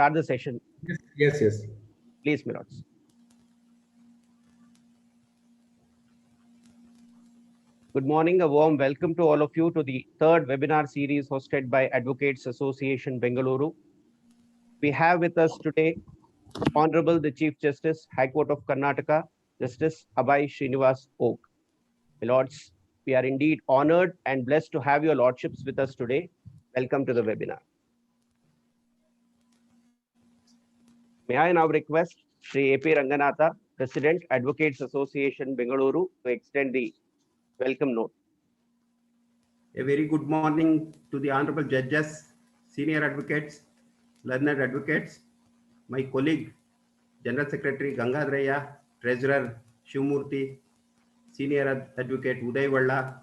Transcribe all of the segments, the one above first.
start the session. Yes. Please, my lords. Good morning. A warm welcome to all of you to the third webinar series hosted by Advocates Association Bengaluru. We have with us today Honorable the Chief Justice, High Court of Karnataka, Justice Abhay Srinivas Oak. My lords, we are indeed honored and blessed to have your lordships with us today. Welcome to the webinar. May I now request Sri A.P. Ranganatha, President, Advocates Association Bengaluru, to extend the welcome note. A very good morning to the Honorable Judges, Senior Advocates, Learned Advocates, my colleague, General Secretary Gangadharaya, Treasurer Shivamurthy, Senior Advocate Uday Valla,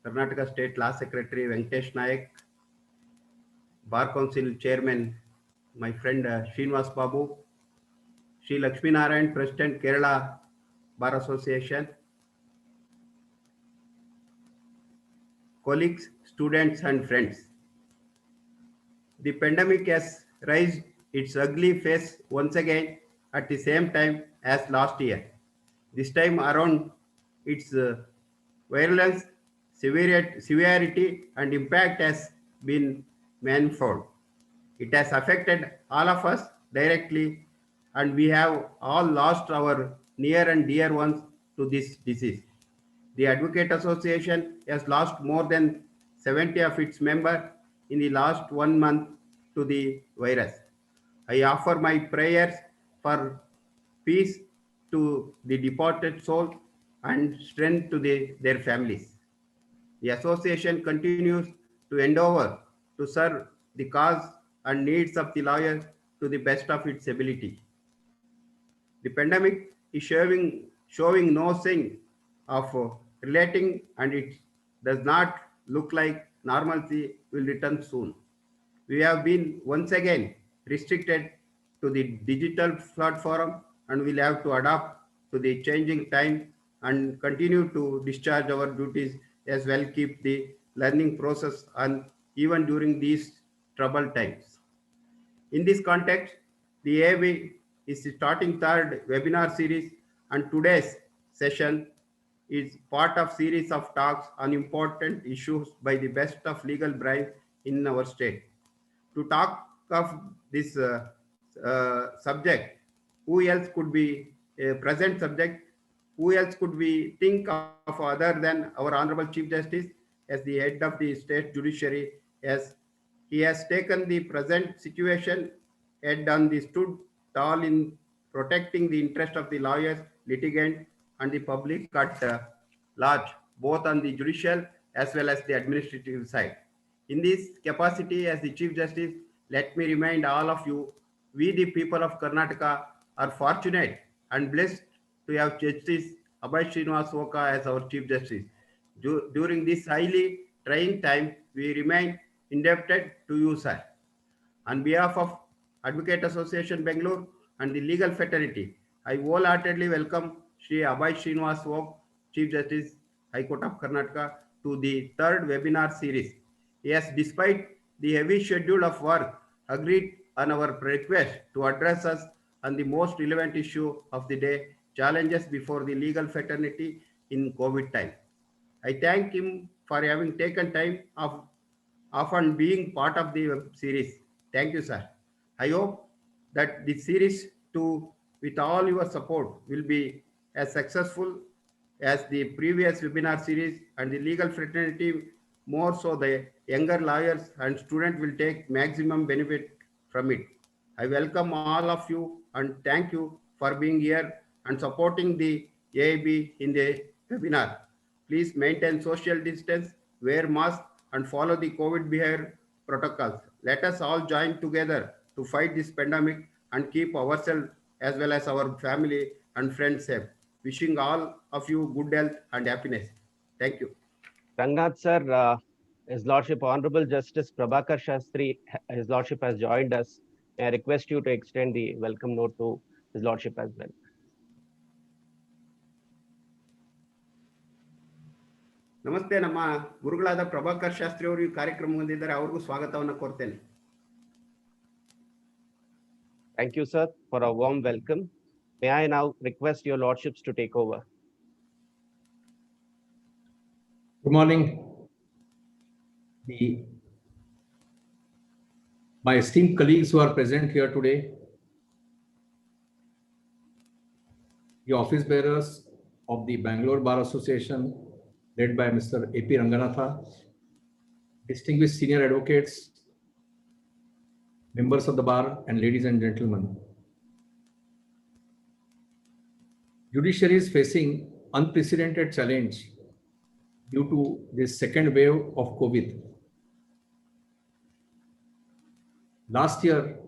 Karnataka State Law Secretary Venkatesh Nayak, Bar Council Chairman, my friend Srinivas Babu, Sri Lakshmi Narayan, President Kerala Bar Association, colleagues, students and friends. The pandemic has raised its ugly face once again at the same time as last year. This time around, its virulence, severity and impact has been manifold. It has affected all of us directly, and we have all lost our near and dear ones to this disease. The Advocate Association has lost more than 70 of its members in the last 1 month to the virus. I offer my prayers for peace to the departed soul and strength to their families. The association continues to endeavor to serve the cause and needs of the lawyers to the best of its ability. The pandemic is showing no sign of relating, and it does not look like normalcy will return soon. We have been once again restricted to the digital platform and will have to adapt to the changing time and continue to discharge our duties as well, keep the learning process on even during these troubled times. In this context, the AAB is starting third webinar series, and today's session is part of series of talks on important issues by the best of legal brains in our state. To talk of this subject, who else could be a present subject? Who else could we think of other than our Honorable Chief Justice as the head of the state judiciary, as he has taken the present situation head on, the stood tall in protecting the interest of the lawyers, litigant, and the public at large, both on the judicial as well as the administrative side. In this capacity as the Chief Justice, let me remind all of you, we the people of Karnataka are fortunate and blessed to have Justice Abhay Srinivas Oka as our Chief Justice. During this highly trying time, we remain indebted to you, sir. On behalf of Advocate Association Bangalore and the legal fraternity, I wholeheartedly welcome Sri Abhay Srinivas Oak, Chief Justice, High Court of Karnataka, to the third webinar series. Yes, despite the heavy schedule of work, agreed on our request to address us on the most relevant issue of the day, challenges before the legal fraternity in COVID time. I thank him for having taken time off and being part of the web series. Thank you, sir. I hope that the series too, with all your support, will be as successful as the previous webinar series, and the legal fraternity, more so the younger lawyers and students, will take maximum benefit from it. I welcome all of you and thank you for being here and supporting the AIB in the webinar. Please maintain social distance, wear mask, and follow the COVID behavior protocols. Let us all join together to fight this pandemic and keep ourselves as well as our family and friends safe. Wishing all of you good health and happiness. Thank you. Rangat sir, His Lordship Honorable Justice Prabhakar Shastri, His Lordship has joined us. May I request you to extend the welcome note to His Lordship as well. ನಮಸ್ತೆ. ನಮ್ಮ ಗುರುಗಳಾದ ಪ್ರಭಾಕರ್ ಶಾಸ್ತ್ರಿ ಅವರು ಈ ಕಾರ್ಯಕ್ರಮ ಹೊಂದಿದ್ದಾರೆ. ಅವ್ರಿಗೂ ಸ್ವಾಗತವನ್ನು ಕೋರ್ತೇನೆ. Thank you, sir, for a warm welcome. May I now request your lordships to take over? Good morning. My esteemed colleagues who are present here today, the office bearers of the Bangalore Bar Association, led by Mr. A.P. Ranganatha, distinguished senior advocates, members of the bar, and ladies and gentlemen. Judiciary is facing unprecedented challenge due to this second wave of COVID. Last year,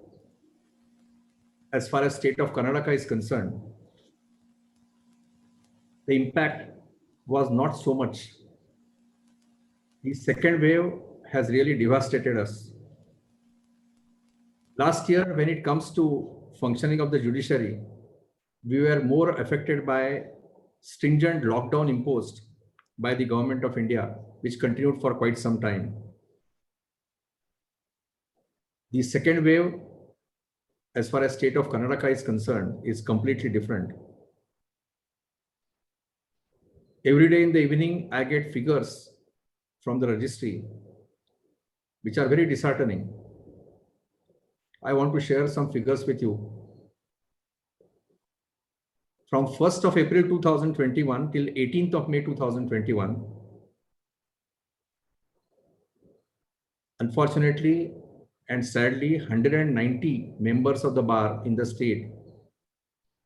as far as state of Karnataka is concerned, the impact was not so much. The second wave has really devastated us. Last year, when it comes to functioning of the judiciary, we were more affected by stringent lockdown imposed by the government of India, which continued for quite some time. The second wave, as far as state of Karnataka is concerned, is completely different. Every day in the evening, I get figures from the registry, which are very disheartening. I want to share some figures with you. From 1st of April 2021 till 18th of May 2021, unfortunately and sadly, 190 members of the bar in the state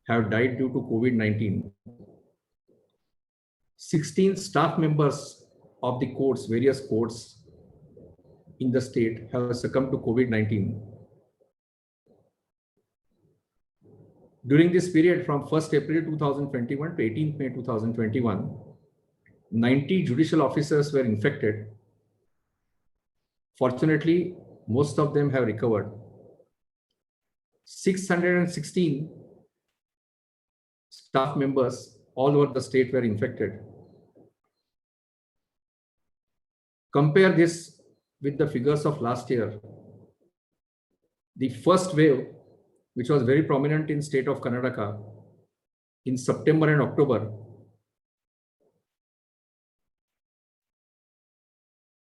have died due to COVID-19. 16 staff members of the courts, various courts in the state, have succumbed to COVID-19. During this period from 1st April 2021 to 18th May 2021, 90 judicial officers were infected. Fortunately, most of them have recovered. 616 staff members all over the state were infected. Compare this with the figures of last year. The first wave, which was very prominent in state of Karnataka in September and October,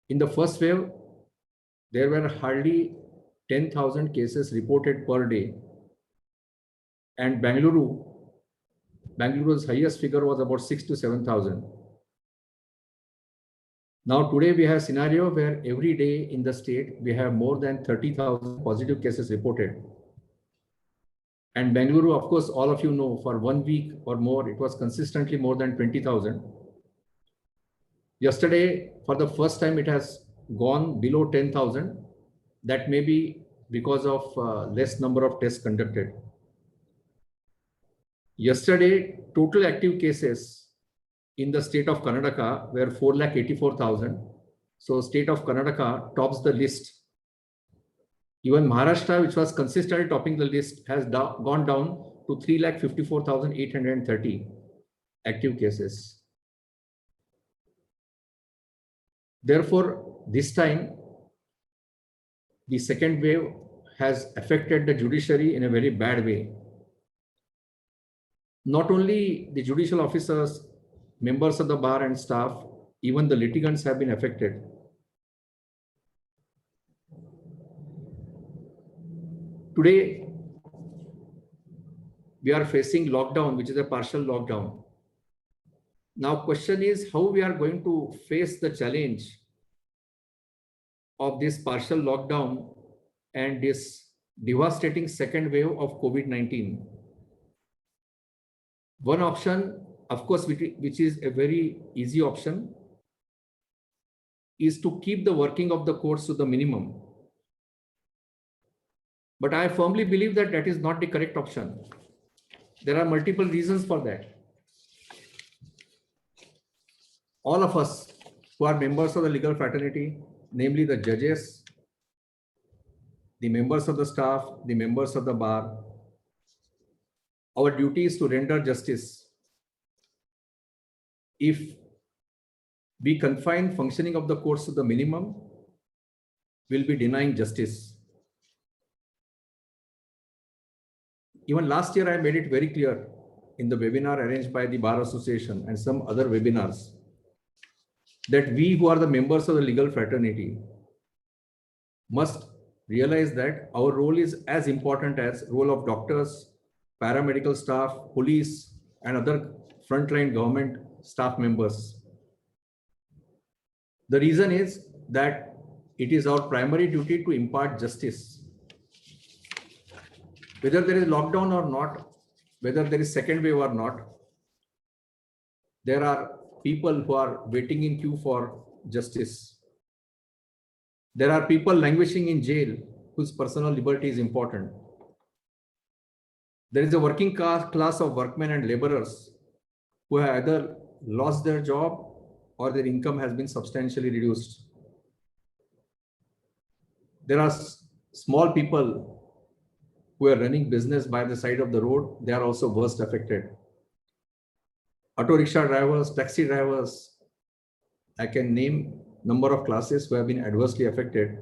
in the first wave, there were hardly 10,000 cases reported per day. And Bengaluru's highest figure was about 6,000 to 7,000. Now today we have a scenario where every day in the state, we have more than 30,000 positive cases reported. And Bengaluru, of course, all of you know, for 1 week or more, it was consistently more than 20,000. Yesterday, for the first time, it has gone below 10,000. That may be because of less number of tests conducted. Yesterday, total active cases in the state of Karnataka were 484,000. So state of Karnataka tops the list. Even Maharashtra, which was consistently topping the list, has gone down to 354,830 active cases. Therefore, this time, the second wave has affected the judiciary in a very bad way. Not only the judicial officers, members of the bar and staff, even the litigants have been affected. Today, we are facing lockdown, which is a partial lockdown. Now, question is how we are going to face the challenge of this partial lockdown and this devastating second wave of COVID-19. One option, of course, which is a very easy option, is to keep the working of the courts to the minimum. But I firmly believe that that is not the correct option. There are multiple reasons for that. All of us who are members of the legal fraternity, namely the judges, the members of the staff, the members of the bar, our duty is to render justice. If we confine functioning of the courts to the minimum, we'll be denying justice. Even last year, I made it very clear in the webinar arranged by the Bar Association and some other webinars that we who are the members of the legal fraternity must realize that our role is as important as role of doctors, paramedical staff, police, and other frontline government staff members. The reason is that it is our primary duty to impart justice. Whether there is lockdown or not, whether there is second wave or not, there are people who are waiting in queue for justice. There are people languishing in jail whose personal liberty is important. There is a working class of workmen and laborers who have either lost their job or their income has been substantially reduced. There are small people who are running business by the side of the road. They are also worst affected. Auto rickshaw drivers, taxi drivers, I can name number of classes who have been adversely affected.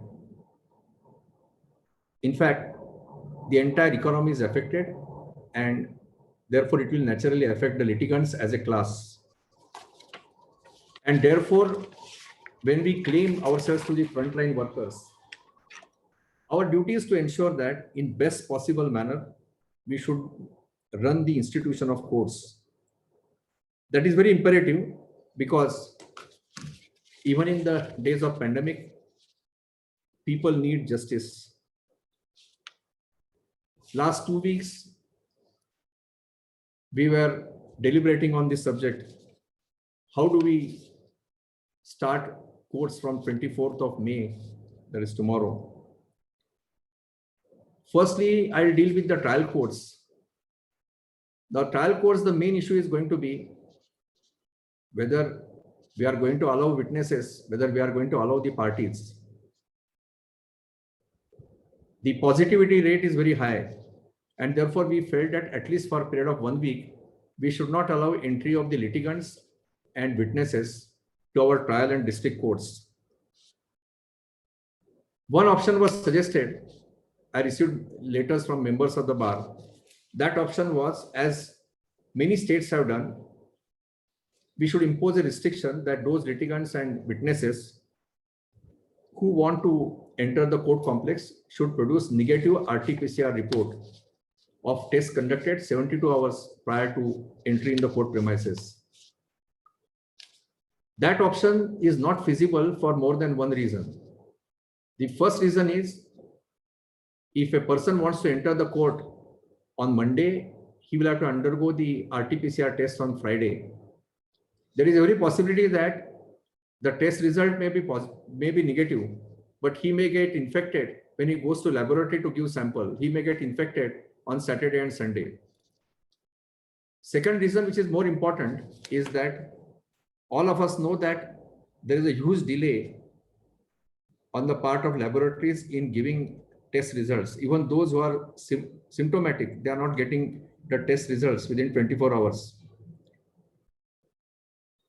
In fact, the entire economy is affected, and therefore it will naturally affect the litigants as a class. And therefore, when we claim ourselves to the frontline workers, our duty is to ensure that in best possible manner, we should run the institution of courts. That is very imperative because even in the days of pandemic, people need justice. Last 2 weeks, we were deliberating on this subject. How do we start courts from 24th of May, that is tomorrow? Firstly, I'll deal with the trial courts. The trial courts, the main issue is going to be whether we are going to allow witnesses, whether we are going to allow the parties. The positivity rate is very high, and therefore we felt that at least for a period of 1 week, we should not allow entry of the litigants and witnesses to our trial and district courts. One option was suggested. I received letters from members of the bar. That option was, as many states have done, we should impose a restriction that those litigants and witnesses who want to enter the court complex should produce negative RT-PCR report of tests conducted 72 hours prior to entry in the court premises. That option is not feasible for more than one reason. The first reason is, if a person wants to enter the court on Monday, he will have to undergo the RT-PCR test on Friday. There is every possibility that the test result may be negative, but he may get infected when he goes to laboratory to give sample. He may get infected on Saturday and Sunday. Second reason, which is more important, is that all of us know that there is a huge delay on the part of laboratories in giving test results. Even those who are symptomatic, they are not getting the test results within 24 hours.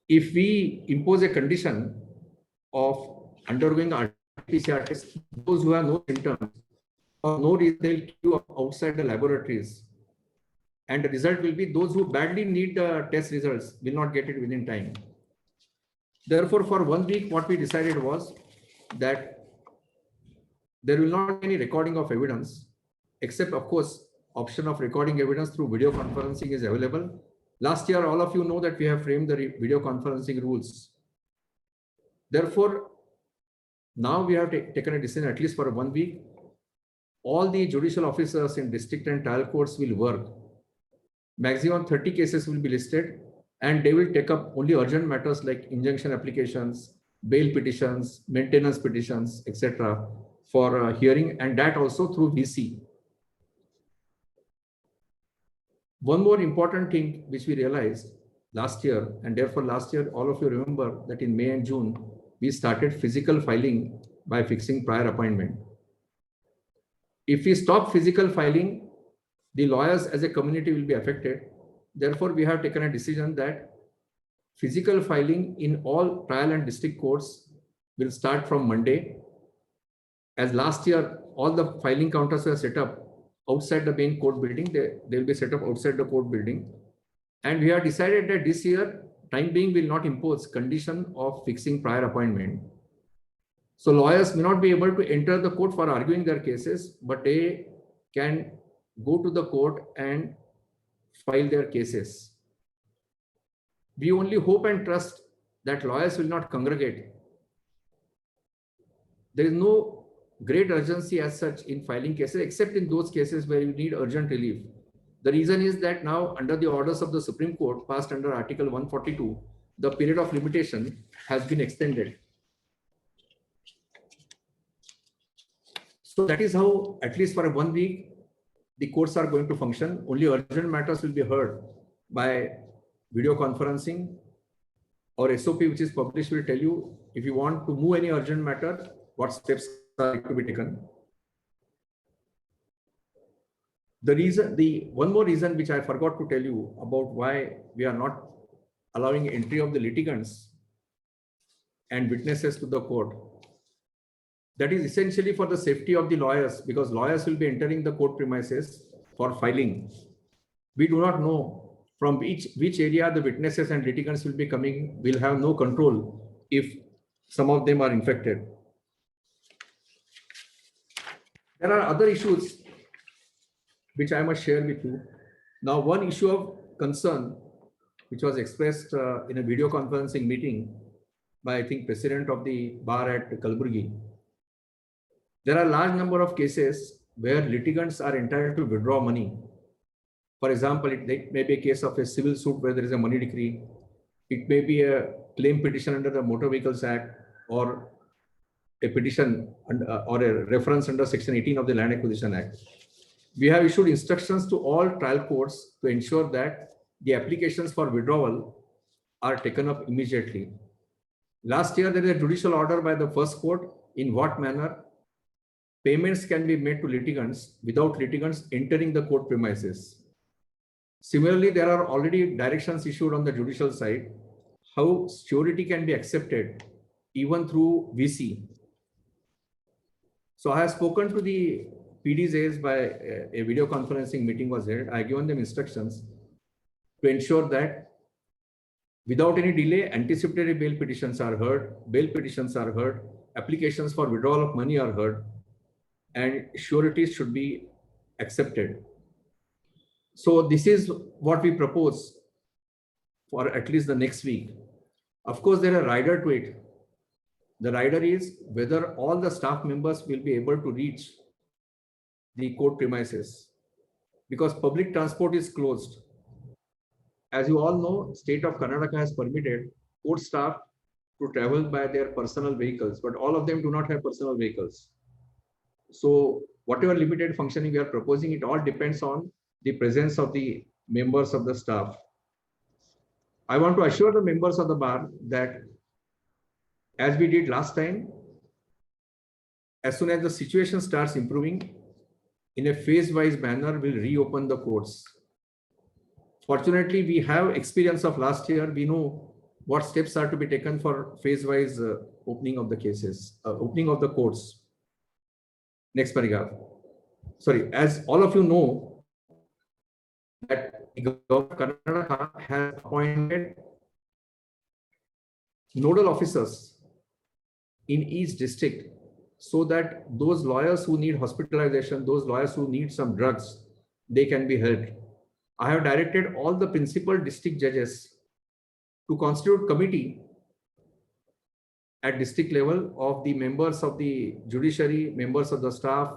If we impose a condition of undergoing RT-PCR test, those who have no symptoms or no reason, they'll queue outside the laboratories. And the result will be those who badly need the test results will not get it within time. Therefore, for 1 week, what we decided was that there will not be any recording of evidence, except, of course, option of recording evidence through video conferencing is available. Last year, all of you know that we have framed the video conferencing rules. Therefore, now we have taken a decision, at least for 1 week, all the judicial officers in district and trial courts will work. Maximum 30 cases will be listed, and they will take up only urgent matters like injunction applications, bail petitions, maintenance petitions, etc. for hearing, and that also through VC. One more important thing which we realized last year, and therefore last year, all of you remember that in May and June, we started physical filing by fixing prior appointment. If we stop physical filing, the lawyers as a community will be affected. Therefore, we have taken a decision that physical filing in all trial and district courts will start from Monday. As last year, all the filing counters were set up outside the main court building. They will be set up outside the court building. And we have decided that this year, time being, will not impose condition of fixing prior appointment. So lawyers may not be able to enter the court for arguing their cases, but they can go to the court and file their cases. We only hope and trust that lawyers will not congregate. There is no great urgency as such in filing cases, except in those cases where you need urgent relief. The reason is that now, under the orders of the Supreme Court passed under Article 142, the period of limitation has been extended. So that is how, at least for 1 week, the courts are going to function. Only urgent matters will be heard by video conferencing, or SOP, which is published, will tell you if you want to move any urgent matter, what steps are to be taken. One more reason which I forgot to tell you about why we are not allowing entry of the litigants and witnesses to the court. That is essentially for the safety of the lawyers, because lawyers will be entering the court premises for filing. We do not know from which area the witnesses and litigants will be coming. We'll have no control if some of them are infected. There are other issues which I must share with you. Now, one issue of concern which was expressed in a video conferencing meeting by, I think, President of the Bar at Kalburgi. There are a large number of cases where litigants are entitled to withdraw money. For example, it may be a case of a civil suit where there is a money decree. It may be a claim petition under the Motor Vehicles Act, or a petition or a reference under Section 18 of the Land Acquisition Act. We have issued instructions to all trial courts to ensure that the applications for withdrawal are taken up immediately. Last year, there is a judicial order by the first court in what manner payments can be made to litigants without litigants entering the court premises. Similarly, there are already directions issued on the judicial side how surety can be accepted even through VC. So I have spoken to the PDs by a video conferencing meeting was held. I have given them instructions to ensure that without any delay, anticipatory bail petitions are heard, applications for withdrawal of money are heard, and sureties should be accepted. So this is what we propose for at least the next week. Of course, there is a rider to it. The rider is whether all the staff members will be able to reach the court premises, because public transport is closed. As you all know, state of Karnataka has permitted court staff to travel by their personal vehicles, but all of them do not have personal vehicles. So whatever limited functioning we are proposing, it all depends on the presence of the members of the staff. I want to assure the members of the bar that, as we did last time, as soon as the situation starts improving, in a phase-wise manner, we'll reopen the courts. Fortunately, we have experience of last year. We know what steps are to be taken for phase-wise opening of the cases, opening of the courts. Next paragraph. Sorry, as all of you know, that the government of Karnataka has appointed nodal officers in each district, so that those lawyers who need hospitalization, those lawyers who need some drugs, they can be helped. I have directed all the principal district judges to constitute committee at district level of the members of the judiciary, members of the staff,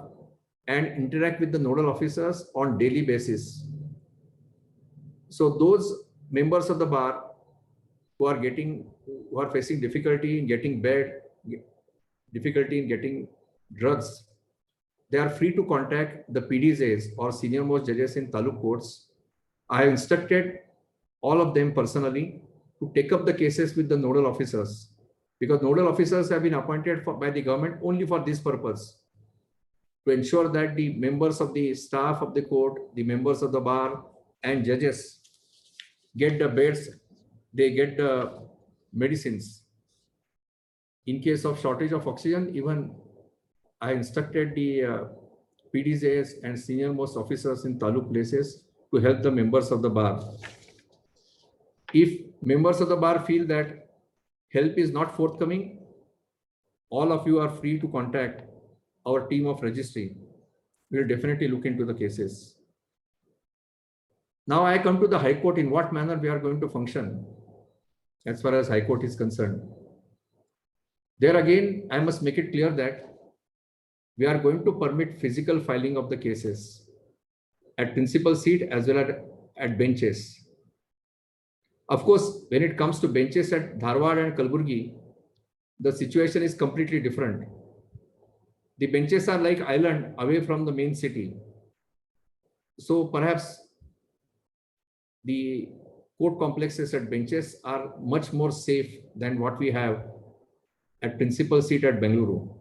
and interact with the nodal officers on daily basis. So those members of the bar who are facing difficulty in getting bed, difficulty in getting drugs, they are free to contact the PDs or senior most judges in taluk courts. I have instructed all of them personally to take up the cases with the nodal officers, because nodal officers have been appointed by the government only for this purpose, to ensure that the members of the staff of the court, the members of the bar and judges get the beds, they get the medicines. In case of shortage of oxygen, even I instructed the PDJs and senior most officers in taluk places to help the members of the bar. If members of the bar feel that help is not forthcoming, all of you are free to contact our team of registry. We will definitely look into the cases. Now I come to the High Court, in what manner we are going to function as far as High Court is concerned. There again, I must make it clear that we are going to permit physical filing of the cases at principal seat as well as at benches. Of course, when it comes to benches at Dharwad and Kalburgi, the situation is completely different. The benches are like island away from the main city. So perhaps the court complexes at benches are much more safe than what we have at principal seat at Bengaluru.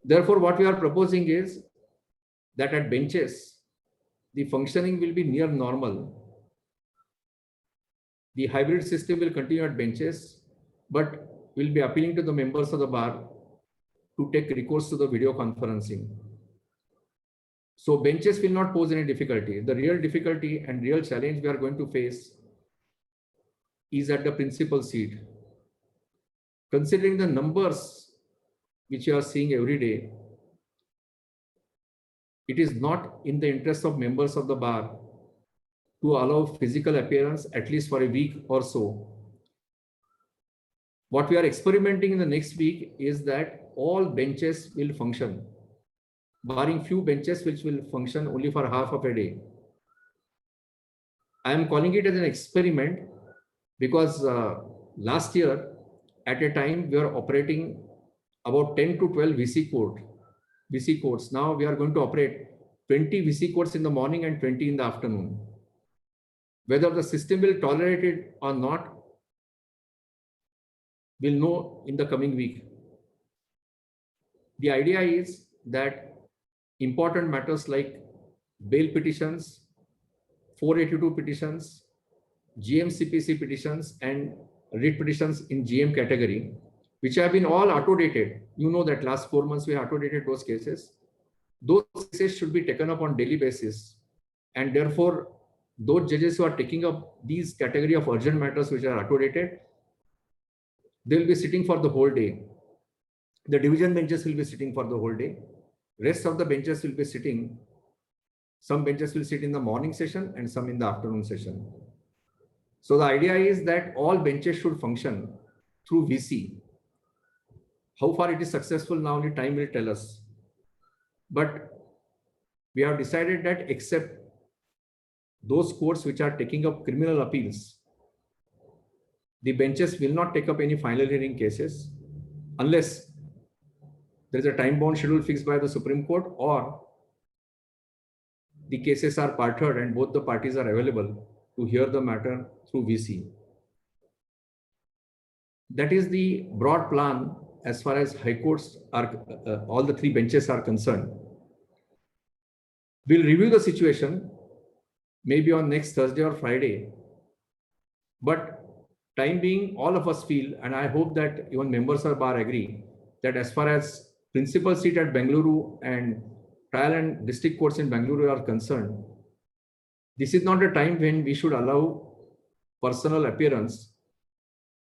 Therefore, what we are proposing is that at benches, the functioning will be near normal. The hybrid system will continue at benches, but will be appealing to the members of the bar to take recourse to the video conferencing. So benches will not pose any difficulty. The real difficulty and real challenge we are going to face is at the principal seat. Considering the numbers which you are seeing every day, it is not in the interest of members of the bar to allow physical appearance at least for a week or so. What we are experimenting in the next week is that all benches will function, barring few benches which will function only for half of a day. I am calling it as an experiment because last year at a time we were operating about 10 to 12 VC courts. Now we are going to operate 20 VC courts in the morning and 20 in the afternoon. Whether the system will tolerate it or not, we'll know in the coming week. The idea is that important matters like bail petitions, 482 petitions, GMCPC petitions, and writ petitions in GM category, which have been all auto-dated. You know that last 4 months we auto-dated those cases. Those cases should be taken up on daily basis. And therefore, those judges who are taking up these category of urgent matters which are auto-dated, they will be sitting for the whole day. The division benches will be sitting for the whole day. Rest of the benches will be sitting. Some benches will sit in the morning session and some in the afternoon session. So the idea is that all benches should function through VC. How far it is successful now only time will tell us. But we have decided that except those courts which are taking up criminal appeals, the benches will not take up any final hearing cases unless there is a time-bound schedule fixed by the Supreme Court or the cases are part-heard and both the parties are available to hear the matter through VC. That is the broad plan as far as high courts are, all the 3 benches are concerned. We'll review the situation maybe on next Thursday or Friday. But time being, all of us feel, and I hope that even members of bar agree, that as far as principal seat at Bengaluru and trial and district courts in Bengaluru are concerned, this is not a time when we should allow personal appearance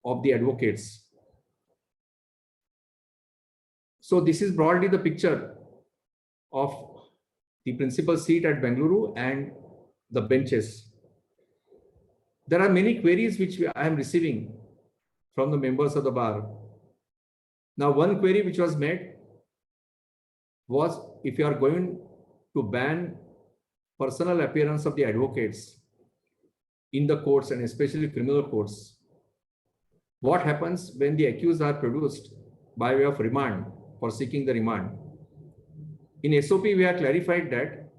of the advocates. So this is broadly the picture of the principal seat at Bengaluru and the benches. There are many queries which I am receiving from the members of the bar. Now, one query which was made was if you are going to ban personal appearance of the advocates in the courts and especially criminal courts, what happens when the accused are produced by way of remand for seeking the remand? In SOP, we have clarified that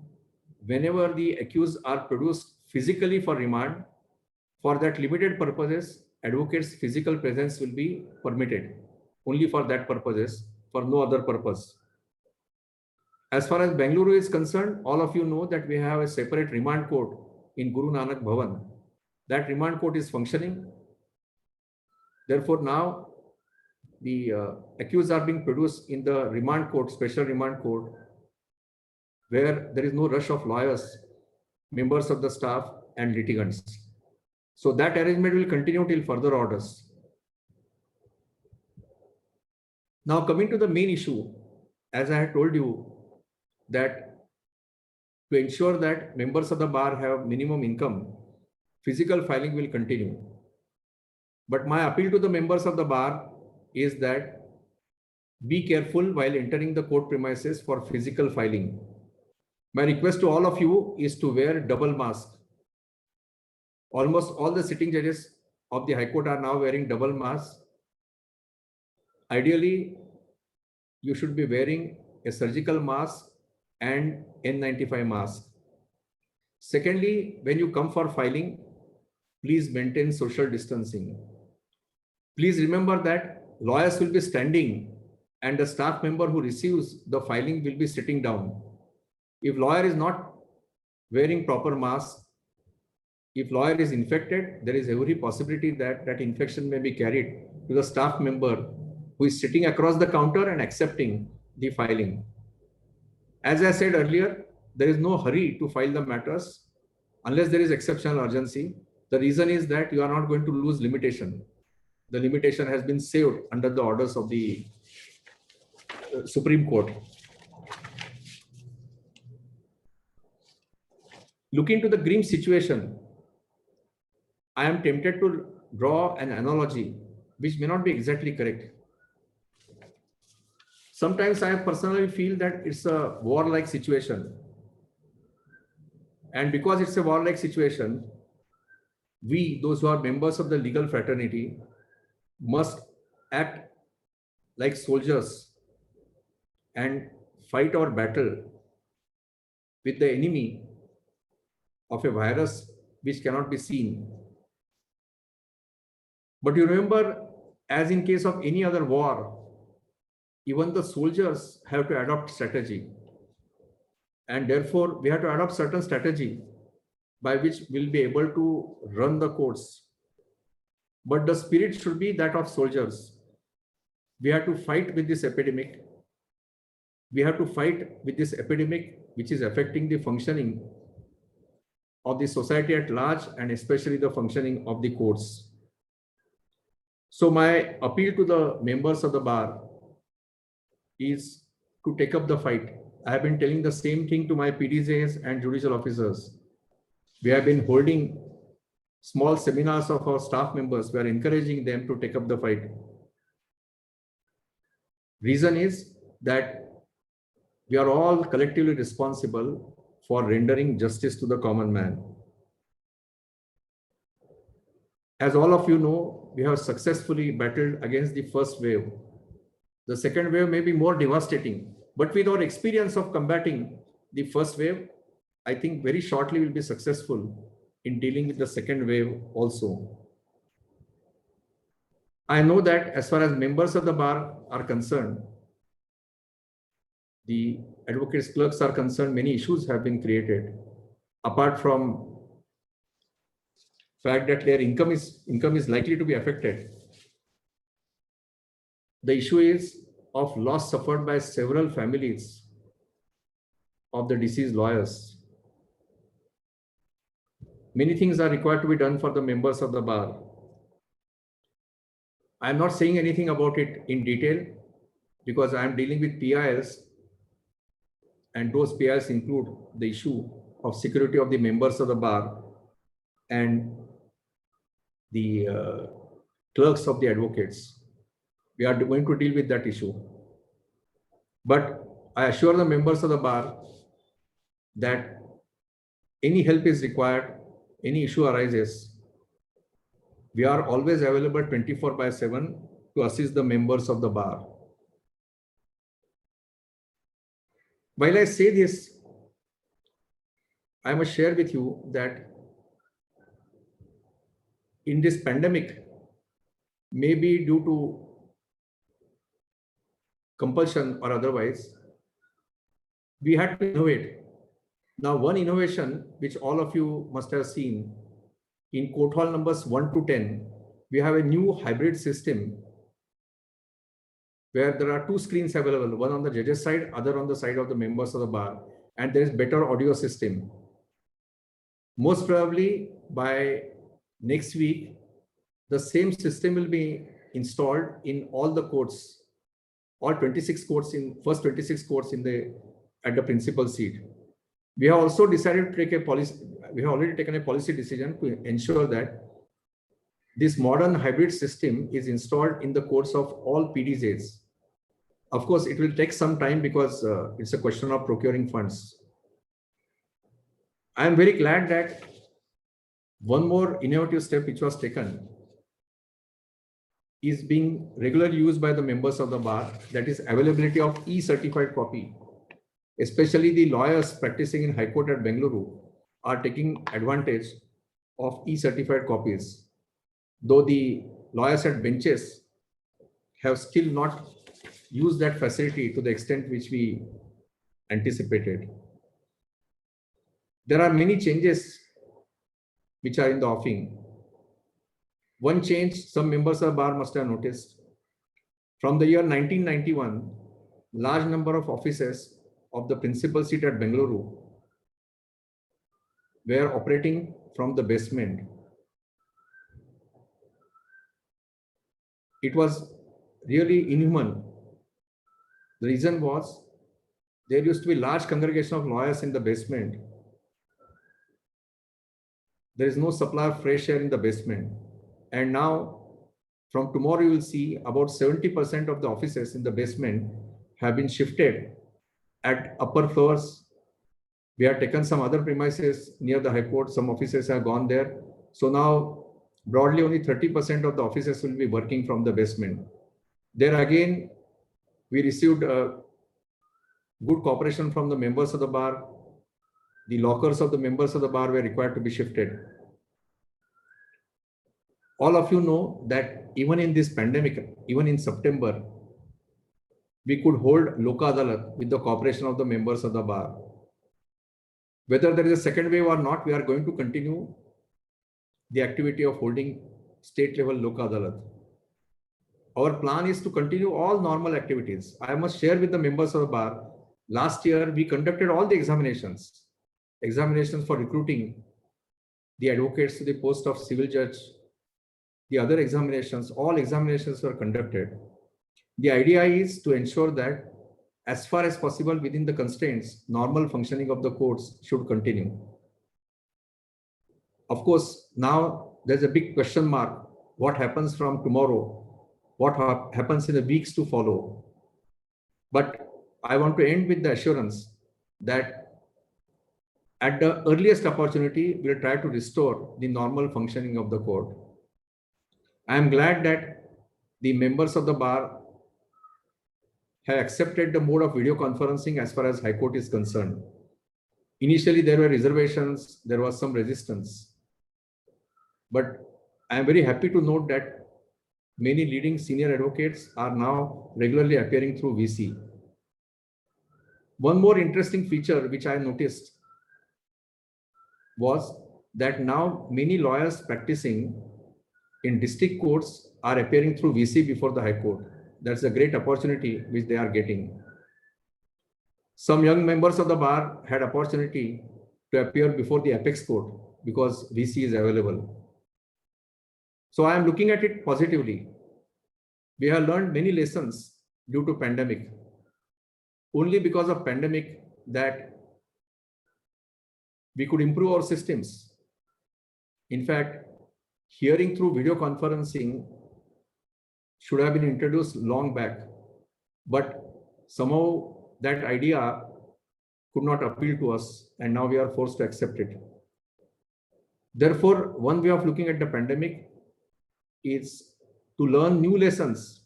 whenever the accused are produced physically for remand, for that limited purposes, advocates' physical presence will be permitted only for that purposes, for no other purpose. As far as Bengaluru is concerned, all of you know that we have a separate remand court in Guru Nanak Bhavan. That remand court is functioning. Therefore, now the accused are being produced in the remand court, special remand court, where there is no rush of lawyers, members of the staff, and litigants. So that arrangement will continue till further orders. Now coming to the main issue, as I had told you, that to ensure that members of the bar have minimum income, physical filing will continue. But my appeal to the members of the bar is that be careful while entering the court premises for physical filing. My request to all of you is to wear double mask. Almost all the sitting judges of the High Court are now wearing double masks. Ideally, you should be wearing a surgical mask and N95 mask. Secondly, when you come for filing, please maintain social distancing. Please remember that lawyers will be standing and the staff member who receives the filing will be sitting down. If lawyer is not wearing proper mask, if lawyer is infected, there is every possibility that that infection may be carried to the staff member who is sitting across the counter and accepting the filing. As I said earlier, there is no hurry to file the matters unless there is exceptional urgency. The reason is that you are not going to lose limitation. The limitation has been saved under the orders of the Supreme Court. Looking to the grim situation, I am tempted to draw an analogy which may not be exactly correct. Sometimes I personally feel that it's a warlike situation. And because it's a warlike situation, we, those who are members of the legal fraternity, must act like soldiers and fight our battle with the enemy of a virus which cannot be seen. But you remember, as in case of any other war, even the soldiers have to adopt strategy. And therefore, we have to adopt certain strategy by which we'll be able to run the courts. But the spirit should be that of soldiers. We have to fight with this epidemic. We have to fight with this epidemic which is affecting the functioning of the society at large and especially the functioning of the courts. So my appeal to the members of the bar is to take up the fight. I have been telling the same thing to my PDJs and judicial officers. We have been holding small seminars of our staff members. We are encouraging them to take up the fight. Reason is that we are all collectively responsible for rendering justice to the common man. As all of you know, we have successfully battled against the first wave. The second wave may be more devastating, but with our experience of combating the first wave, I think very shortly we'll be successful in dealing with the second wave also. I know that as far as members of the bar are concerned, the advocates clerks are concerned, many issues have been created. Apart from fact that their income is likely to be affected, the issue is of loss suffered by several families of the deceased lawyers. Many things are required to be done for the members of the bar. I am not saying anything about it in detail because I am dealing with PILs, and those PILs include the issue of security of the members of the bar and the clerks of the advocates. We are going to deal with that issue. But I assure the members of the bar that any help is required, any issue arises, we are always available 24/7 to assist the members of the bar. While I say this, I must share with you that in this pandemic, maybe due to compulsion or otherwise, we had to innovate. Now, one innovation which all of you must have seen, in court hall numbers 1 to 10, we have a new hybrid system where there are two screens available, one on the judge's side, other on the side of the members of the bar. and there is better audio system. Most probably by next week, the same system will be installed in all the courts, all 26 courts in first 26 courts at the principal seat. We have also decided to take a policy. We have already taken a policy decision to ensure that this modern hybrid system is installed in the courts of all PDJs. Of course, it will take some time because it's a question of procuring funds. I am very glad that one more innovative step which was taken is being regularly used by the members of the bar, that is availability of e-certified copy. Especially the lawyers practicing in High Court at Bengaluru are taking advantage of e-certified copies, though the lawyers at benches have still not used that facility to the extent which we anticipated. There are many changes which are in the offing. One change some members of the bar must have noticed. From the year 1991, large number of offices of the principal seat at Bengaluru were operating from the basement. It was really inhuman. The reason was there used to be large congregation of lawyers in the basement. There is no supply of fresh air in the basement. And now, from tomorrow, you will see about 70% of the offices in the basement have been shifted at upper floors. We have taken some other premises near the High Court. Some offices have gone there. So now, broadly, only 30% of the offices will be working from the basement. There again, we received good cooperation from the members of the bar. The lockers of the members of the bar were required to be shifted. All of you know that even in this pandemic, even in September, we could hold Loka Adalat with the cooperation of the members of the bar. Whether there is a second wave or not, we are going to continue the activity of holding state level Loka Adalat. Our plan is to continue all normal activities. I must share with the members of the bar, last year we conducted all the examinations for recruiting the advocates to the post of civil judge, the other examinations, all examinations were conducted. The idea is to ensure that as far as possible within the constraints, normal functioning of the courts should continue. Of course, now there's a big question mark. What happens from tomorrow? What happens in the weeks to follow? But I want to end with the assurance that at the earliest opportunity, we'll try to restore the normal functioning of the court. I am glad that the members of the bar have accepted the mode of video conferencing as far as High Court is concerned. Initially, there were reservations, there was some resistance. But I am very happy to note that many leading senior advocates are now regularly appearing through VC. One more interesting feature which I noticed was that now many lawyers practicing in district courts are appearing through VC before the High Court. That's a great opportunity which they are getting. Some young members of the bar had opportunity to appear before the apex court because VC is available. So I am looking at it positively. We have learned many lessons due to pandemic. Only because of pandemic that we could improve our systems. In fact, hearing through video conferencing should have been introduced long back, but somehow that idea could not appeal to us, and now we are forced to accept it. Therefore, one way of looking at the pandemic is to learn new lessons,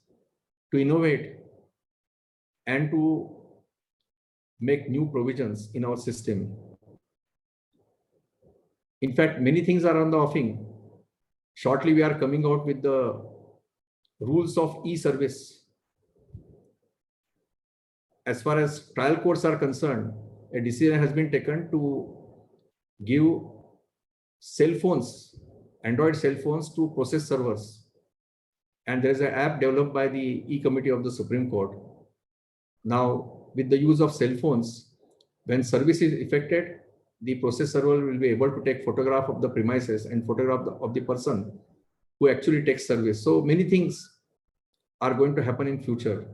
to innovate, and to make new provisions in our system. In fact, many things are on the offing. Shortly, we are coming out with the rules of e-service. As far as trial courts are concerned, a decision has been taken to give cell phones, Android cell phones to process servers. And there is an app developed by the E-Committee of the Supreme Court. Now, with the use of cell phones, When service is affected, the process server will be able to take photograph of the premises and photograph of the person who actually takes service. So many things are going to happen in future.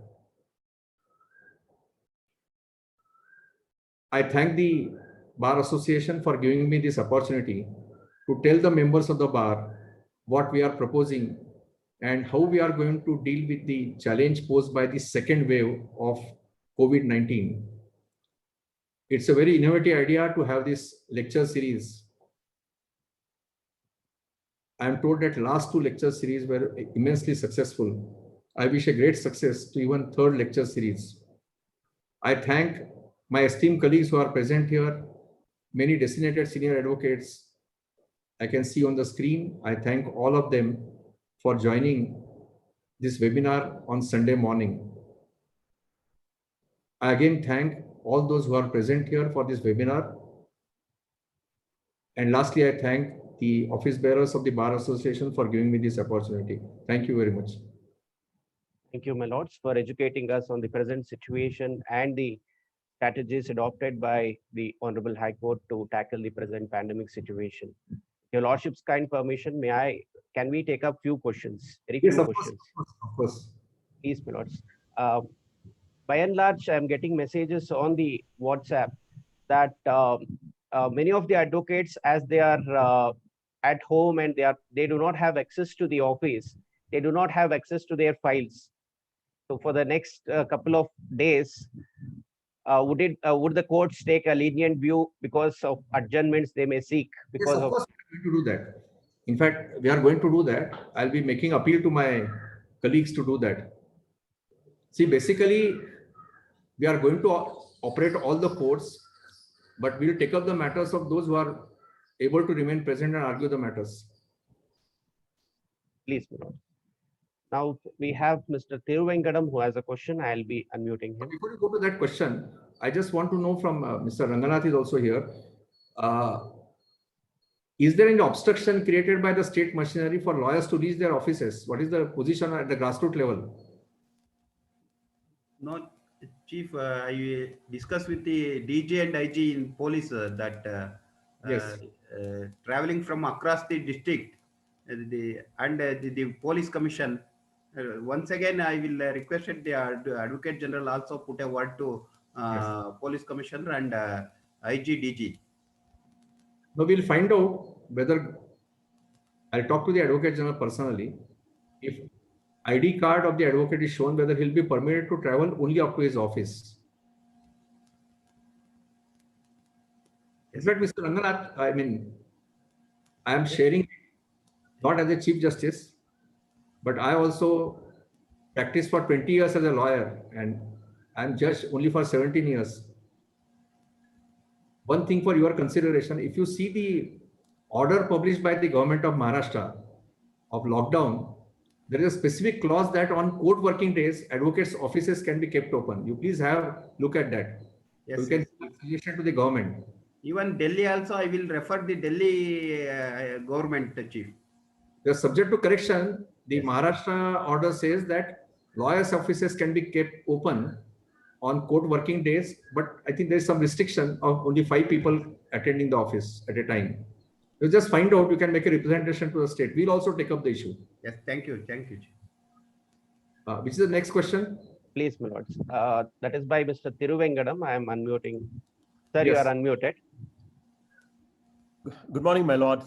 I thank the Bar Association for giving me this opportunity to tell the members of the bar what we are proposing and how we are going to deal with the challenge posed by the second wave of COVID-19. It's a very innovative idea to have this lecture series. I am told that last 2 lecture series were immensely successful. I wish a great success to even third lecture series. I thank my esteemed colleagues who are present here, many designated senior advocates I can see on the screen. I thank all of them for joining this webinar on Sunday morning. I again thank all those who are present here for this webinar. And lastly, I thank the office bearers of the Bar Association for giving me this opportunity. Thank you very much. Thank you, my lords, for educating us on the present situation and the strategies adopted by the Honorable High Court to tackle the present pandemic situation. Your lordship's kind permission, can we take up few questions? Very few questions. Of course. Please, my lords. By and large, I'm getting messages on the WhatsApp that many of the advocates, as they are at home and they do not have access to the office, they do not have access to their files. So for the next couple of days, would the courts take a lenient view because of adjournments they may seek? Because yes, of course, we are going to do that. In fact, we are going to do that. I'll be making appeal to my colleagues to do that. See, basically, we are going to operate all the courts, but we'll take up the matters of those who are able to remain present and argue the matters. Please, Lord. Now we have Mr. Thiruvengadam who has a question. I'll be unmuting him. Before you go to that question, I just want to know from Mr. Ranganath is also here. Is there any obstruction created by the state machinery for lawyers to reach their offices? What is the position at the grassroots level? No, Chief, I discussed with the DG and IG in police that Yes. Traveling from across the district the police commission, once again, I will request the Advocate General also put a word to police commissioner and IG, DG. No, we'll find out whether I'll talk to the Advocate General personally. If ID card of the advocate is shown, whether he'll be permitted to travel only up to his office. In fact, Mr. Ranganath, I mean, I am sharing not as a Chief Justice, but I also practiced for 20 years as a lawyer and I'm judged only for 17 years. One thing for your consideration, if you see the order published by the government of Maharashtra of lockdown, there is a specific clause that on court working days, advocates' offices can be kept open. You please have look at that. Yes, so you can suggestion to the government. Even Delhi also, I will refer the Delhi government, Chief. They are subject to correction. The Maharashtra order says that lawyers' offices can be kept open on court working days, but I think there is some restriction of only 5 people attending the office at a time. You just find out, you can make a representation to the state. We'll also take up the issue. Yes, thank you. Thank you. Which is the next question? Please, my lords. That is by Mr. Thiruvengadam. I am unmuting. Sir, Yes. You are unmuted. Good morning, my lord.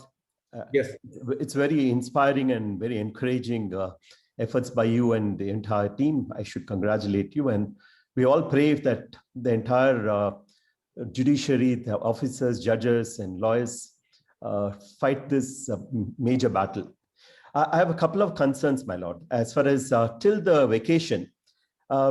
Yes. It's very inspiring and very encouraging efforts by you and the entire team. I should congratulate you. And we all pray that the entire judiciary, the officers, judges, and lawyers fight this major battle. I have a couple of concerns, my lord. As far as till the vacation,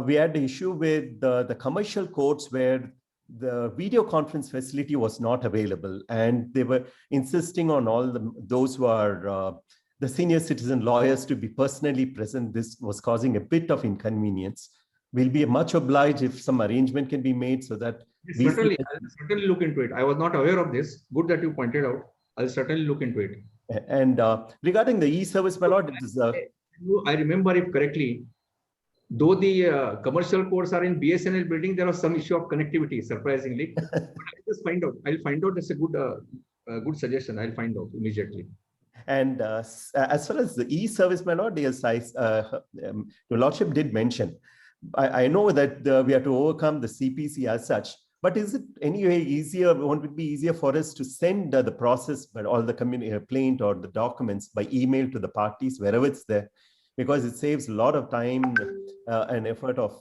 we had the issue with the commercial courts where the video conference facility was not available, and they were insisting on all those who are the senior citizen lawyers to be personally present. This was causing a bit of inconvenience. We'll be much obliged if some arrangement can be made so that Certainly, I'll certainly look into it. I was not aware of this. Good that you pointed out. I'll certainly look into it. And regarding the e-service, my lord, it is, I remember if correctly, Though the commercial courts are in BSNL building, there was some issue of connectivity, surprisingly. But I'll just find out. I'll find out. That's a good suggestion. I'll find out immediately. And as far as the e-service, my lord, yes, your lordship did mention. I know that we have to overcome the CPC as such, but is it anyway easier? Won't it be easier for us to send the process, but all the complaint or the documents by email to the parties wherever it's there? Because it saves a lot of time and effort of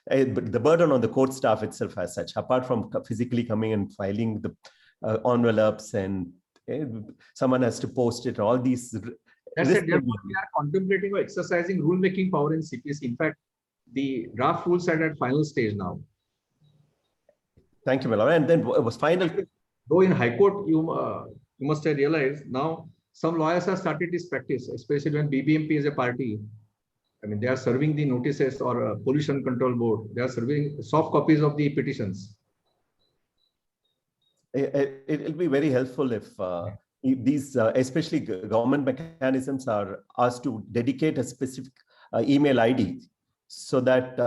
the burden on the court staff itself as such, apart from physically coming and filing the envelopes and someone has to post it, all these. That's it. Therefore, we are contemplating or exercising rule-making power in CPC. In fact, the draft rules are at final stage now. Thank you, my lord. And then was final. Though in High Court, you must have realized now some lawyers have started this practice, especially when BBMP is a party. I mean, they are serving the notices or pollution control board. They are serving soft copies of the petitions. It'll be very helpful if these, especially government mechanisms, are asked to dedicate a specific email ID so that.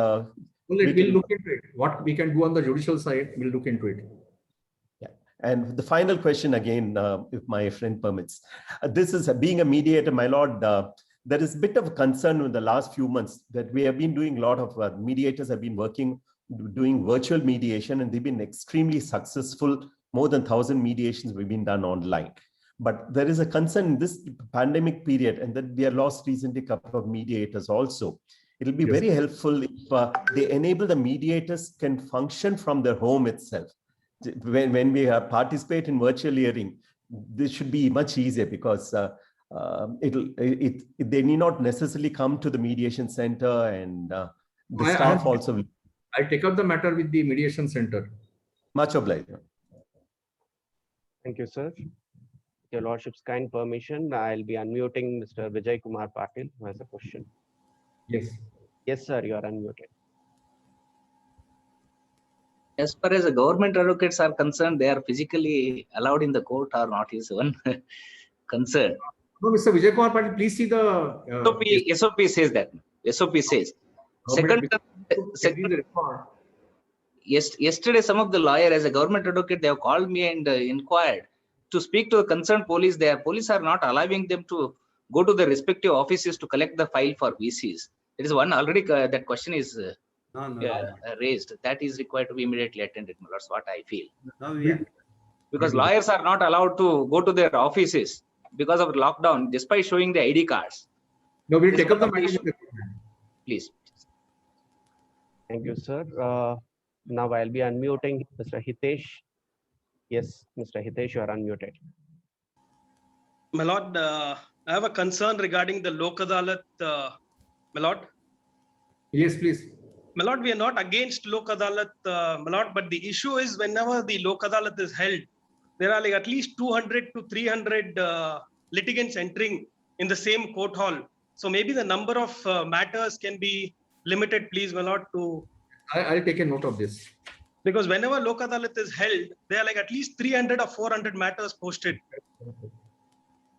We'll look into it. What we can do on the judicial side, we'll look into it. Yeah. And the final question again, if my friend permits. This is being a mediator, my lord. There is a bit of a concern in the last few months that we have been doing a lot of mediators have been doing virtual mediation, and they've been extremely successful. More than 1,000 mediations have been done online. But there is a concern in this pandemic period, and that we have lost recently a couple of mediators also. It'll be very helpful if they enable the mediators can function from their home itself. When we participate in virtual hearing, this should be much easier because they need not necessarily come to the mediation center, and the staff also. I'll take up the matter with the mediation center. Much obliged. Thank you, sir. Your lordship's kind permission, I'll be unmuting Mr. Vijay Kumar Patil, who has a question. Yes. Yes, sir, you are unmuted. As far as the government advocates are concerned, they are physically allowed in the court or not is one concern. No, Mr. Vijay Kumar Patil, please see the SOP says that. SOP says. Yesterday, some of the lawyer as a government advocate, they have called me and inquired to speak to the concerned police. Their police are not allowing them to go to the respective offices to collect the file for VCs. It is one already that question is raised. That is required to be immediately attended. That's what I feel. Because lawyers are not allowed to go to their offices because of lockdown, despite showing the ID cards. No, we'll take up the matter. Please. Thank you, sir. Now I'll be unmuting Mr. Hitesh. Yes, Mr. Hitesh, you are unmuted. My lord, I have a concern regarding the Lok Adalat, my lord. Yes, please. My lord, we are not against Lok Adalat, my lord, but the issue is whenever the Lok Adalat is held, there are like at least 200 to 300 litigants entering in the same court hall. So maybe the number of matters can be limited, please, my lord, to. I'll take a note of this. Because whenever Lok Adalat is held, there are like at least 300 or 400 matters posted.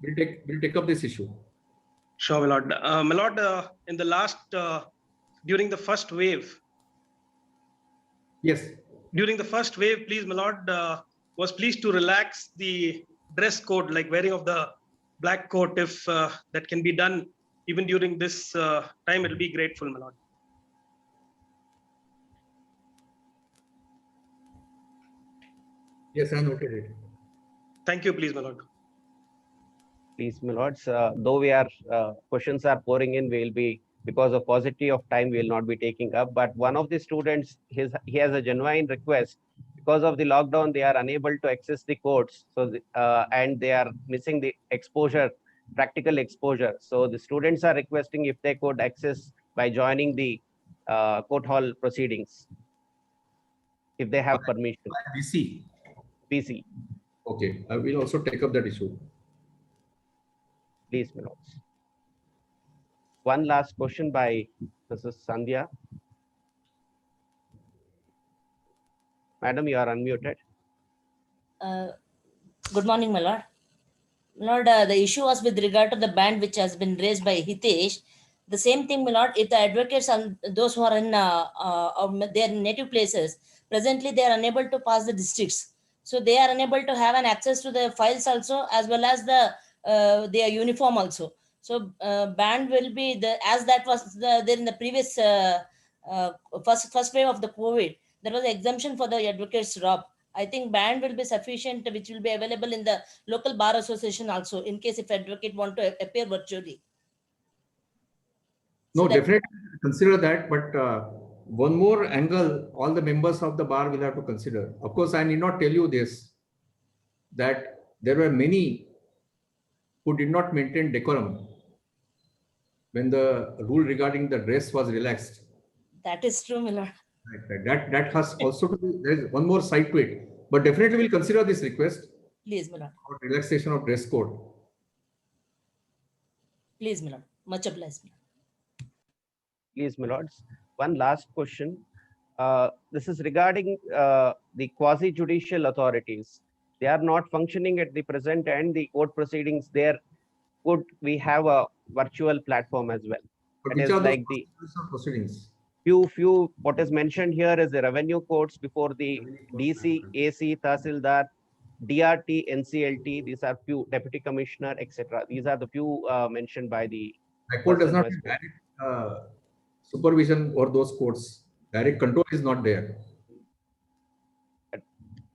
We'll take up this issue. Sure, my lord. My lord, in the last, during the first wave. Yes. During the first wave, please, my lord, was pleased to relax the dress code, like wearing of the black coat, if that can be done even during this time, it'll be grateful, my lord. Yes, I noted it. Thank you, please, my lord. Please, my lords, though we are questions are pouring in, we will be, because of paucity of time, we will not be taking up. But one of the students, he has a genuine request. Because of the lockdown, they are unable to access the courts. So, and they are missing the exposure, practical exposure. So the students are requesting if they could access by joining the court hall proceedings, if they have permission. VC. PC. Okay, I will also take up that issue. Please, my lords. One last question by Mrs. Sandhya. Madam, you are unmuted. Good morning, my lord. Lord, the issue was with regard to the ban which has been raised by Hitesh, The same thing, my lord, if the advocates and those who are in their native places, presently they are unable to pass the districts. So they are unable to have an access to the files also, as well as their uniform also. So band will be as that was there in the previous first wave of the COVID. There was an exemption for the advocates, Rob. I think band will be sufficient, which will be available in the local bar association also, in case if advocate want to appear virtually. No, So that- definitely consider that. But one more angle, all the members of the bar will have to consider. Of course, I need not tell you this, that there were many who did not maintain decorum when the rule regarding the dress was relaxed. That is true, my lord. That has also to be, there is one more side to it. But definitely we'll consider this request Please, my lord. for relaxation of dress code. Please, my lord. Much obliged. Please, my lords. One last question. This is regarding the quasi-judicial authorities. They are not functioning at the present, and the court proceedings there. Could we have a virtual platform as well? But That which is are like the proceedings? few what is mentioned here is the revenue courts before the DC, AC, Tahsildar, DRT, NCLT. These are few deputy commissioner, etc. These are the few mentioned by the High Court does not person have direct supervision over those courts. Direct control is not there.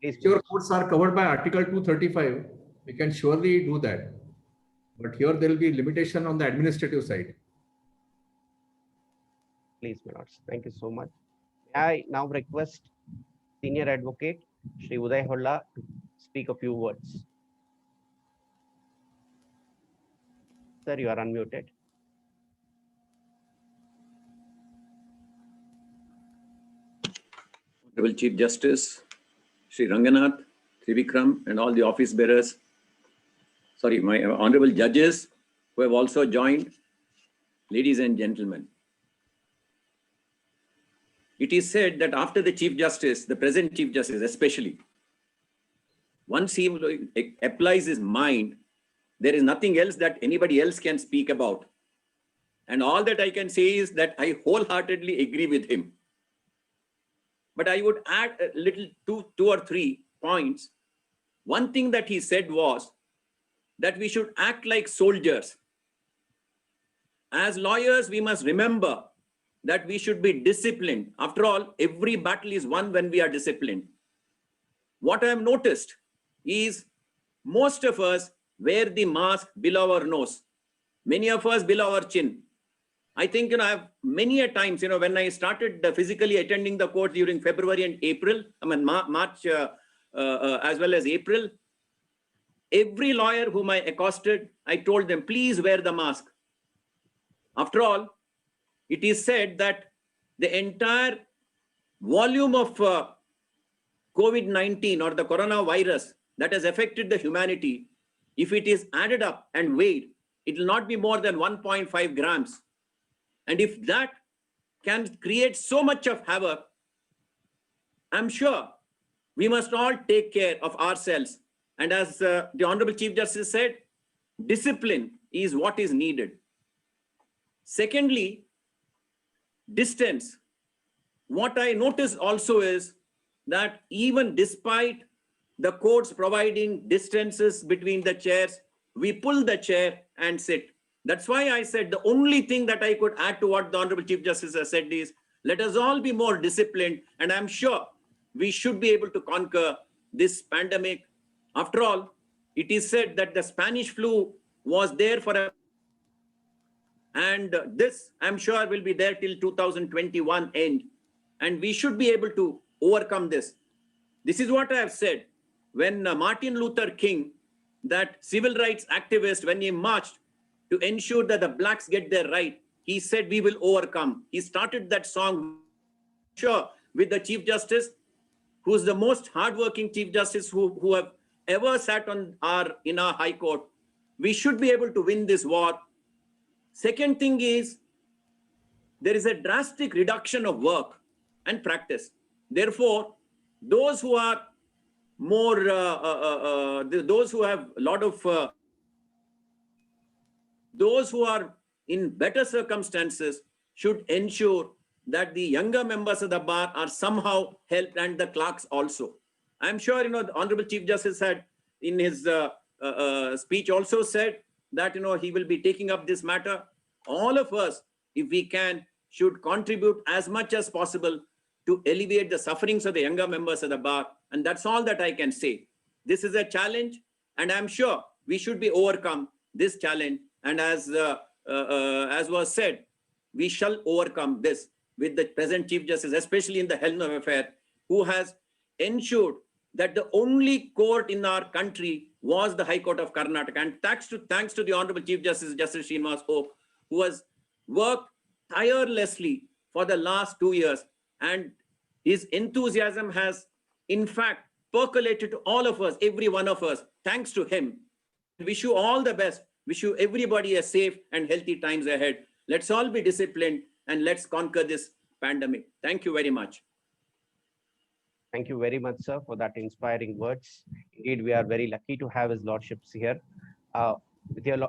Please, If your courts are covered by Article 235, we can surely do that. But here there will be limitation on the administrative side. please, my lords. Thank you so much. I now request Senior Advocate Shri Uday Holla to speak a few words. Sir, you are unmuted. Honorable Chief Justice, Shri Ranganath, Trivikram, and all the office bearers, sorry, my honorable judges who have also joined, ladies and gentlemen. It is said that after the Chief Justice, the present Chief Justice especially, once he applies his mind, there is nothing else that anybody else can speak about. And all that I can say is that I wholeheartedly agree with him. But I would add a little two or three points. One thing that he said was that we should act like soldiers. As lawyers, we must remember that we should be disciplined. After all, every battle is won when we are disciplined. What I have noticed is most of us wear the mask below our nose. Many of us below our chin. I think, I've many a times, when I started physically attending the court during February and April, March as well as April, every lawyer whom I accosted, I told them, please wear the mask. After all, it is said that the entire volume of COVID-19 or the coronavirus that has affected the humanity, if it is added up and weighed, it will not be more than 1.5 grams. And if that can create so much of havoc, I'm sure we must all take care of ourselves. And as the Honorable Chief Justice said, discipline is what is needed. Secondly, distance. What I notice also is that even despite the courts providing distances between the chairs, we pull the chair and sit. That's why I said the only thing that I could add to what the Honorable Chief Justice has said is, let us all be more disciplined, and I'm sure we should be able to conquer this pandemic. After all, it is said that the Spanish flu was there and this, I'm sure, will be there till 2021 end. And we should be able to overcome this. This is what I have said. When Martin Luther King, that civil rights activist, when he marched to ensure that the blacks get their right, he said, we will overcome. He started that song, sure, with the Chief Justice, who's the most hardworking Chief Justice who have ever sat in our High Court. We should be able to win this war. Second thing is, there is a drastic reduction of work and practice. Therefore, those who are more, those who have a lot of, those who are in better circumstances, should ensure that the younger members of the bar are somehow helped, and the clerks also. I'm sure, the Honorable Chief Justice had in his speech also said that, he will be taking up this matter. All of us, if we can, should contribute as much as possible to alleviate the sufferings of the younger members of the bar. And that's all that I can say. This is a challenge, and I'm sure we should be overcome this challenge. And as was said, we shall overcome this with the present Chief Justice, especially in the helm of affair, who has ensured that the only court in our country was the High Court of Karnataka. And thanks to the Honorable Chief Justice, Justice Srinivas Hope, who has worked tirelessly for the last 2 years. And his enthusiasm has, in fact, percolated to all of us, every one of us. Thanks to him. Wish you all the best. Wish you everybody a safe and healthy times ahead. Let's all be disciplined and let's conquer this pandemic. Thank you very much. Thank you very much, sir, for that inspiring words. Indeed, we are very lucky to have his lordships here. With your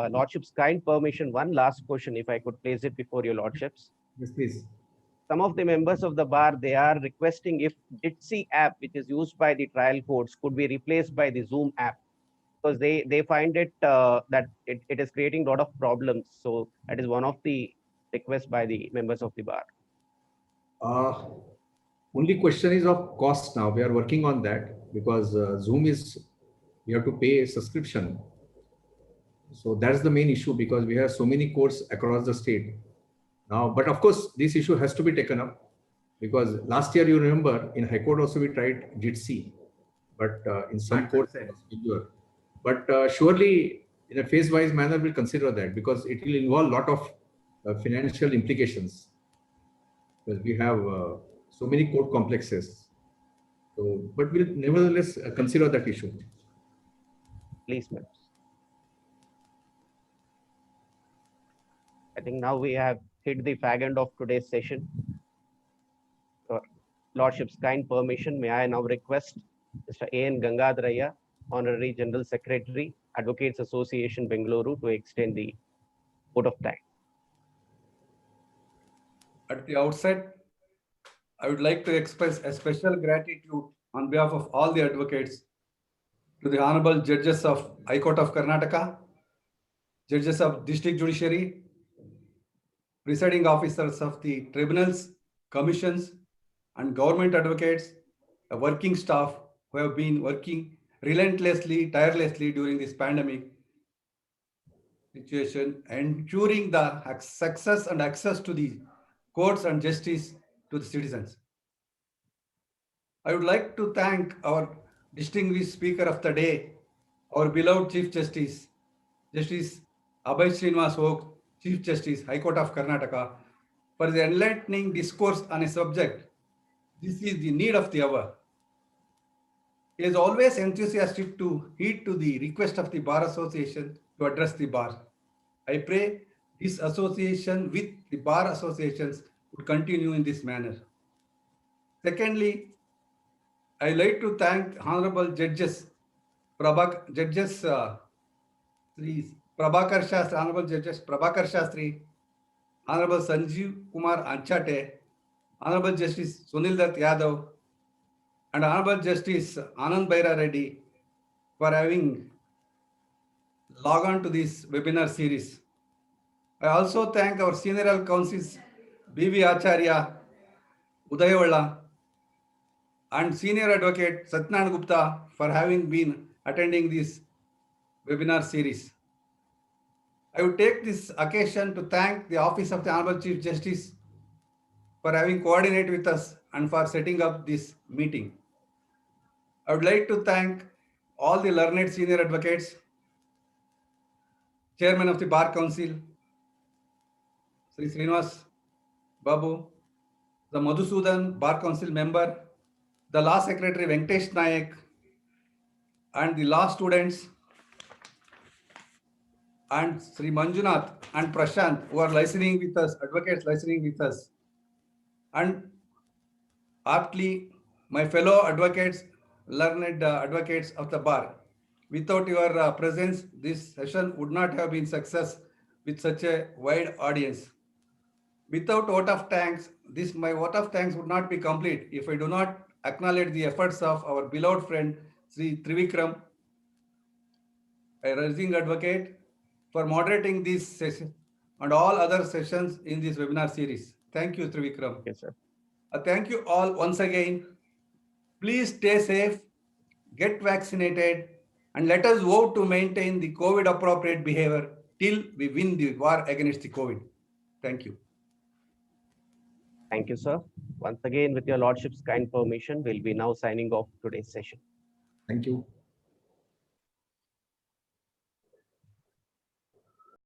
lordship's kind permission, one last question, if I could place it before your lordships. Yes, please. Some of the members of the bar, they are requesting if Jitsi app, which is used by the trial courts, could be replaced by the Zoom app, because they find it that it is creating a lot of problems. So that is one of the requests by the members of the bar. Only question is of cost now. We are working on that because Zoom you have to pay a subscription. So that's the main issue, because we have so many courts across the state now. But of course, this issue has to be taken up, because last year, you remember, in High Court also we tried Jitsi, but in some courts, but surely in a phase-wise manner, we'll consider that, because it will involve a lot of financial implications, because we have so many court complexes. So, but we'll nevertheless consider that issue. Please, members. I think now we have hit the fag end of today's session. Lordship's kind permission, may I now request Mr. A.N. Gangadharaya, Honorary General Secretary, Advocates Association, Bengaluru, to extend the vote of thanks. At the outset, I would like to express a special gratitude on behalf of all the advocates to the Honorable Judges of High Court of Karnataka, Judges of District Judiciary, presiding officers of the tribunals, commissions, and government advocates, a working staff who have been working relentlessly, tirelessly during this pandemic situation, ensuring the success and access to the courts and justice to the citizens. I would like to thank our distinguished speaker of the day, our beloved Chief Justice, Justice Abhay Srinivas Hope, Chief Justice, High Court of Karnataka, for the enlightening discourse on a subject. This is the need of the hour. He is always enthusiastic to heed to the request of the Bar Association to address the bar. I pray this association with the bar associations would continue in this manner. Secondly, I like to thank Honorable Judges, Sri Prabhakar Shastri, Honorable Judges Prabhakar Shastri, Honorable Sanjeev Kumar Anchate, Honorable Justice Sunil Dutt Yadav, and Honorable Justice Anand Bhaira Reddy for having logged on to this webinar series. I also thank our senior counsels B.V. Acharya, Udayawalla, and senior advocate Satyanarayana Gupta for having been attending this webinar series. I would take this occasion to thank the Office of the Honorable Chief Justice for having coordinated with us and for setting up this meeting. I would like to thank all the learned senior advocates, Chairman of the Bar Council, Sri Srinivas Babu, the Madhusudan Bar Council member, the Law Secretary Venkatesh Nayak, and the law students, and Sri Manjunath and Prashant, who are listening with us, advocates listening with us, and aptly my fellow advocates, learned advocates of the bar. Without your presence, this session would not have been success with such a wide audience. Without vote of thanks, my vote of thanks would not be complete if I do not acknowledge the efforts of our beloved friend Sri Trivikram, a rising advocate, for moderating this session and all other sessions in this webinar series. Thank you, Trivikram. Yes, sir. Thank you all once again. Please stay safe, get vaccinated, and let us vote to maintain the COVID appropriate behavior till we win the war against the COVID. Thank you. Thank you, sir. Once again, with your lordship's kind permission, we'll be now signing off today's session. Thank you.